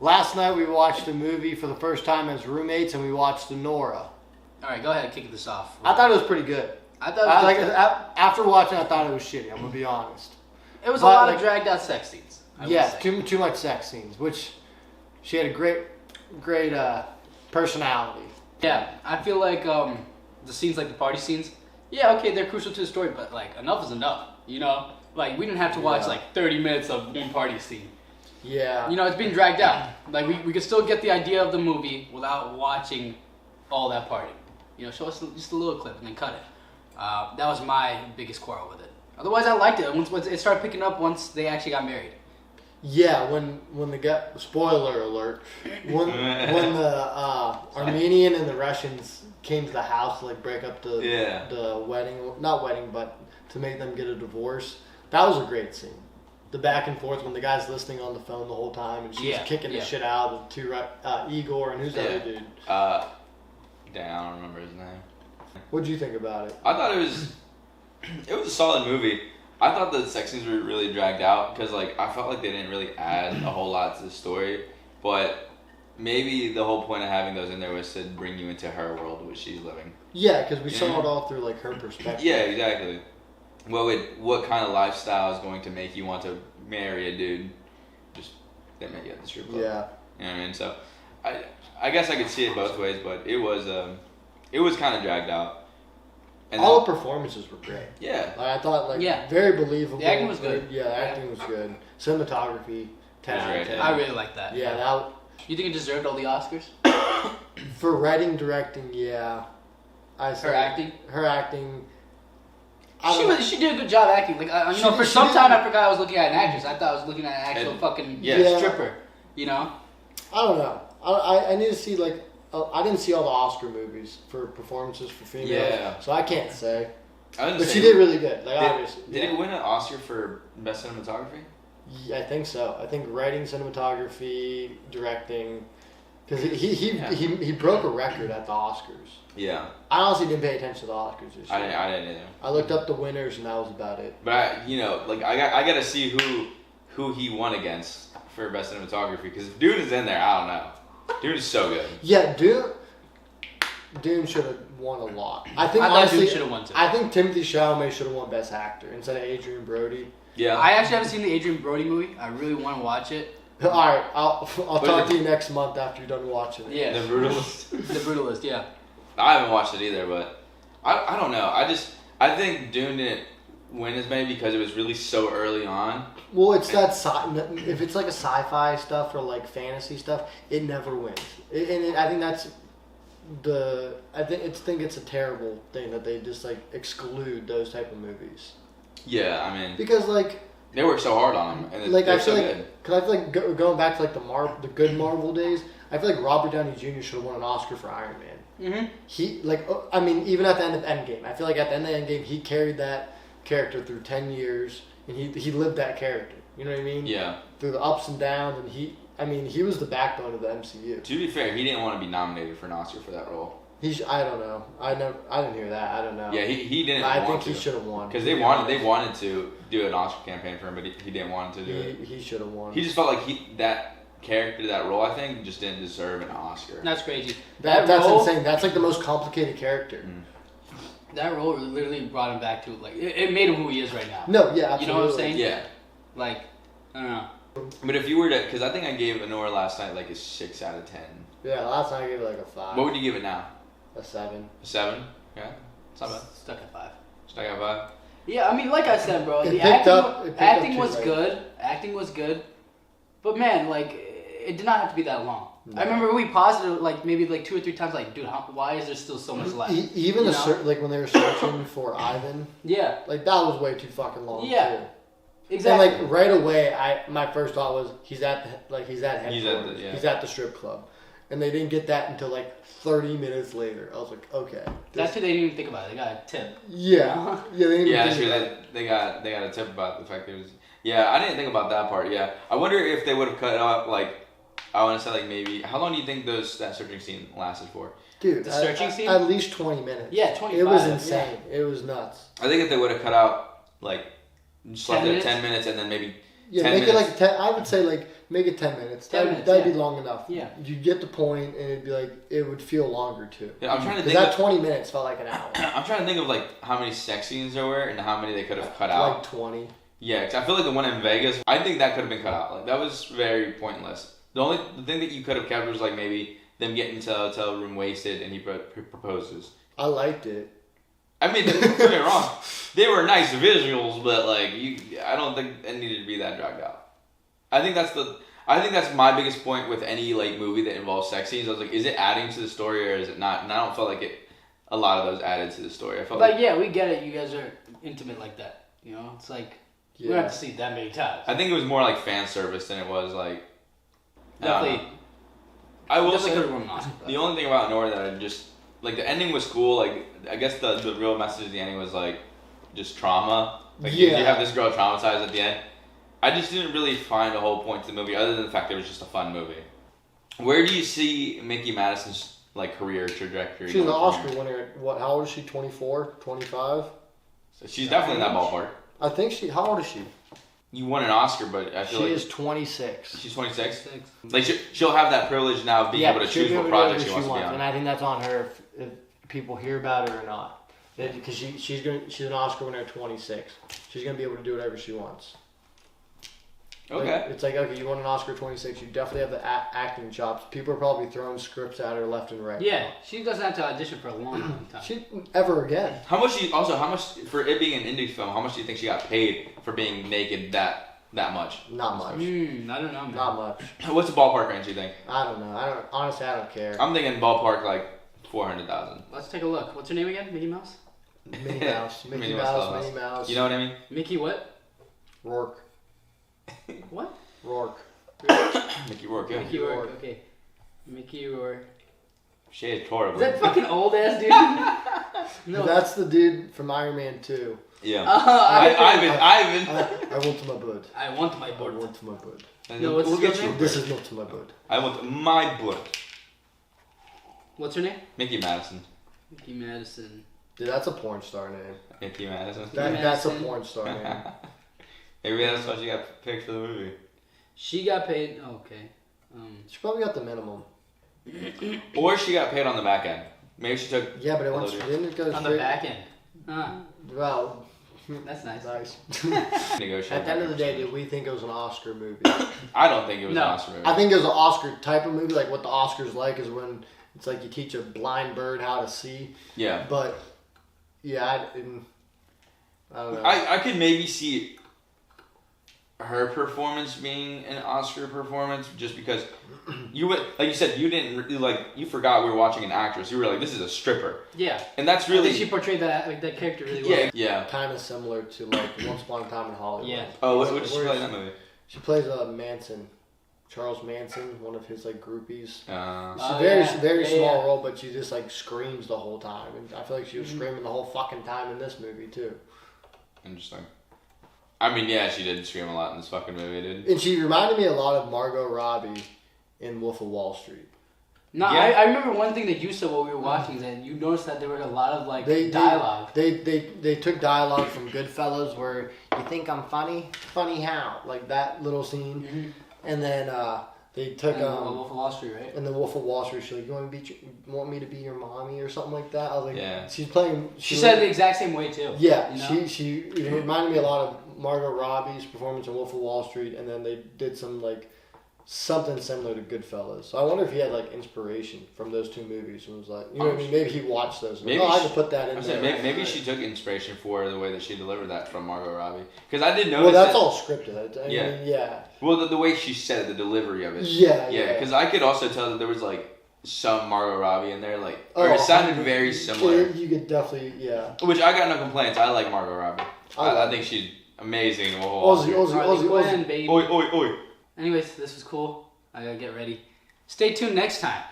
Last night we watched a movie for the first time as roommates, and we watched Nora. All right, go ahead and kick this off. I thought it was pretty good. I thought it was after watching, I thought it was shitty. I'm gonna be honest. It was a lot of dragged out sex scenes. Too much sex scenes. Which she had a great personality. Yeah, I feel like the scenes like the party scenes. Yeah, okay, they're crucial to the story, but like enough is enough. You know, like we didn't have to watch like 30 minutes of one party scene. Yeah. You know, it's being dragged out. Like we could still get the idea of the movie without watching all that party. You know, show us just a little clip and then cut it. That was my biggest quarrel with it. Otherwise, I liked it. Once it started picking up once they actually got married. Yeah, when the spoiler alert, when the Armenian and the Russians came to the house to like break up the wedding, not wedding, but to make them get a divorce. That was a great scene. The back and forth when the guy's listening on the phone the whole time and she's kicking the shit out of the two Igor and who's the other dude? Damn, I don't remember his name. What'd you think about it? I thought it was a solid movie. I thought the sex scenes were really dragged out because like I felt like they didn't really add a whole lot to the story, but maybe the whole point of having those in there was to bring you into her world, which she's living. Yeah, because we saw it all through like her perspective. Yeah, exactly. What kind of lifestyle is going to make you want to marry a dude? Just they met you at the strip club. Yeah. You know what I mean? So, I guess I could see it both ways, but it was kind of dragged out. And all the performances were great. Yeah. Like, I thought very believable. The acting was good. Yeah, the acting was good. Cinematography, 10 out of 10. I really like that. Yeah, You think it deserved all the Oscars? For writing, directing, yeah. Her acting. She did a good job acting. Like for some time I forgot I was looking at an actress. I thought I was looking at an actual fucking stripper. You know. I don't know. I need to see like. I didn't see all the Oscar movies for performances for females, so I can't say. But she did really good. Like obviously, did it win an Oscar for best cinematography? Yeah, I think so. I think writing, cinematography, directing, because he broke a record at the Oscars. Yeah. I honestly didn't pay attention to the Oscars this year. I didn't either. I looked up the winners and that was about it. But I got to see who he won against for best cinematography because if Dune is in there, I don't know. Dune is so good. Yeah, Dune should have won a lot. I thought Dune should have won too. I think Timothée Chalamet should have won Best Actor instead of Adrian Brody. Yeah. I actually haven't seen the Adrian Brody movie. I really want to watch it. All right, I'll talk to you next month after you're done watching it. Yeah. The Brutalist. The Brutalist, yeah. I haven't watched it either, but I don't know. I think Dune didn't win as many because it was really so early on. Well, it's that if it's like a sci-fi stuff or like fantasy stuff, it never wins. I think that's I think it's a terrible thing that they just like exclude those type of movies. Yeah, I mean because like they work so hard on them, and like they're I feel so like good. Because I feel like going back to like the good Marvel days, I feel like Robert Downey Jr. should have won an Oscar for Iron Man. Mm-hmm. He even at the end of Endgame, I feel like at the end of Endgame he carried that character through 10 years, and he lived that character. You know what I mean? Yeah. Through the ups and downs, and he was the backbone of the MCU. To be fair, he didn't want to be nominated for an Oscar for that role. I don't know. I didn't hear that. I don't know. Yeah, he didn't. I think he should have won because they wanted to do an Oscar campaign for him, but he didn't want to do it. He should have won. He just felt like that character, that role, I think, just didn't deserve an Oscar. That's crazy. That's insane. That's like the most complicated character. That role literally brought him back to like it made him who he is right now. No, yeah, absolutely. You know what I'm saying? Yeah. Like, I don't know. But if you were to, because I think I gave Anora last night like a 6 out of 10. Yeah, last night I gave it like a 5. What would you give it now? A 7. A 7? Yeah. It's not bad. Stuck at 5. Stuck at 5? Yeah, I mean, like I said, bro, the acting was good. Acting was good. But man, like, it did not have to be that long. No. I remember we paused it like maybe like 2 or 3 times. Like, dude, why is there still so much left? Even like when they were searching for Ivan. Yeah. Like that was way too fucking long. Yeah. Too. Exactly. And like right away, my first thought was he's at headquarters. He's at the strip club, and they didn't get that until like 30 minutes later. I was like, okay. That's who they didn't even think about it. They got a tip. Yeah. Yeah. They didn't think about it. They got a tip about the fact that it was. Yeah, I didn't think about that part. Yeah, I wonder if they would have cut it off like. I want to say like maybe how long do you think that searching scene lasted for? Dude, the searching scene? At least 20 minutes. Yeah, 25. It was insane. Yeah. It was nuts. I think if they would have cut out like just left it 10 minutes and then maybe Yeah, 10 make minutes. it like 10. I would say like make it 10 minutes. 10 minutes, that'd yeah. be long enough. Yeah. You get the point, and it'd be like it would feel longer too. Yeah, I'm trying to Because think. that 20 minutes felt like an hour. I'm trying to think of like how many sex scenes there were and how many they could have cut out. Like 20. Yeah, because I feel like the one in Vegas, I think that could have been cut out. Like that was very pointless. The thing that you could have kept was like maybe them getting to a hotel room wasted and he proposes. I liked it. I mean, don't get me wrong, they were nice visuals, but like I don't think it needed to be that dragged out. I think that's my biggest point with any like movie that involves sex scenes. I was like, is it adding to the story or is it not? And I don't feel like a lot of those added to the story. I felt Like, yeah, we get it. You guys are intimate like that. You know, it's like we don't have to see it that many times. I think it was more like fan service than it was like. Definitely. I will say could have won an Oscar. the only thing about Nora that I just like the ending was cool. Like I guess the real message of the ending was like just trauma. Like you have this girl traumatized at the end. I just didn't really find a whole point to the movie other than the fact that it was just a fun movie. Where do you see Mickey Madison's like career trajectory? She's an Oscar winner. How old is she? 24, 25? So she's definitely in that ballpark. I think she. How old is she? You won an Oscar, but I feel She like is 26. she's 26. Like she'll have that privilege now of being able to choose what project she wants to be on. And I think that's on her if people hear about it or not. Because she's an Oscar winner at 26. She's gonna be able to do whatever she wants. Okay. Like, it's like, okay, you won an Oscar at 26. You definitely have the acting chops. People are probably throwing scripts at her left and right. Yeah, she doesn't have to audition for a long, long time. Ever again. How much for it being an indie film? How much do you think she got paid for being naked that much? Not much. I don't know, man. Not much. What's the ballpark range you think? I don't know. Honestly, I don't care. I'm thinking ballpark like 400,000. Let's take a look. What's her name again? Mickey Mouse? Minnie Mouse. Minnie Mouse. You know what I mean? Mickey what? Rourke. What? Rourke. Mickey Rourke. Yeah. Mickey Rourke. Okay. Mickey Rourke. Shit, horrible. Is that fucking old ass dude? No. That's the dude from Iron Man 2. Yeah. Ivan. I want my bud. I want my I board. want my bud. No, what's we'll her get you. name? This is not my bud. I want my book. What's her name? Mickey Madison. Mickey Madison. Dude, that's a porn star name. Mickey Madison. That's a porn star name. Maybe that's why she got picked for the movie. She got paid. Oh, okay. She probably got the minimum. Or she got paid on the back end. Maybe she took. Yeah, but didn't it go on the back end. Well, that's nice. nice. Negotiate. At the end of the day, did we think it was an Oscar movie? I don't think it was an Oscar movie. I think it was an Oscar type of movie. Like what the Oscars like is when it's like you teach a blind bird how to see. Yeah. But yeah, I don't know. I could maybe see her performance being an Oscar performance just because you would, like you said, you didn't really, like, you forgot we were watching an actress. You were like, this is a stripper. Yeah. And that's I really. think she portrayed that character really well. Yeah. Kind of similar to like Once Upon a Time in Hollywood. Yeah. Oh, what did she play in that movie? She plays Manson, Charles Manson, one of his like groupies. It's a very small role, but she just like screams the whole time, and I feel like she was screaming the whole fucking time in this movie too. Interesting. I mean, yeah, she did scream a lot in this fucking movie, dude. And she reminded me a lot of Margot Robbie in Wolf of Wall Street. No, Yeah. I remember one thing that you said while we were watching that you noticed that there were a lot of like dialogue. They took dialogue from Goodfellas where you think I'm funny? Funny how? Like that little scene. Mm-hmm. And then they took Wolf of Wall Street, right? in the Wolf of Wall Street, she's like, you want me to be your mommy or something like that? I was like, Yeah. she's playing. She said it the exact same way too. Yeah, you know? she it reminded me a lot of Margot Robbie's performance in Wolf of Wall Street, and then they did something similar to Goodfellas. So I wonder if he had like inspiration from those two movies and was like, you know what I mean? Maybe he watched those. And Maybe I could put that in there. Maybe she took inspiration for the way that she delivered that from Margot Robbie. Because I did notice. Well, that's all scripted. I mean, Yeah. yeah. Well, the way she said it, the delivery of it. Yeah. Because I could also tell that there was like some Margot Robbie in there, like, or it sounded very similar. You could definitely, yeah. Which I got no complaints. I like Margot Robbie. I think she's amazing. Ozzy, baby. Oi, oi, oi. Anyways, this was cool. I gotta get ready. Stay tuned next time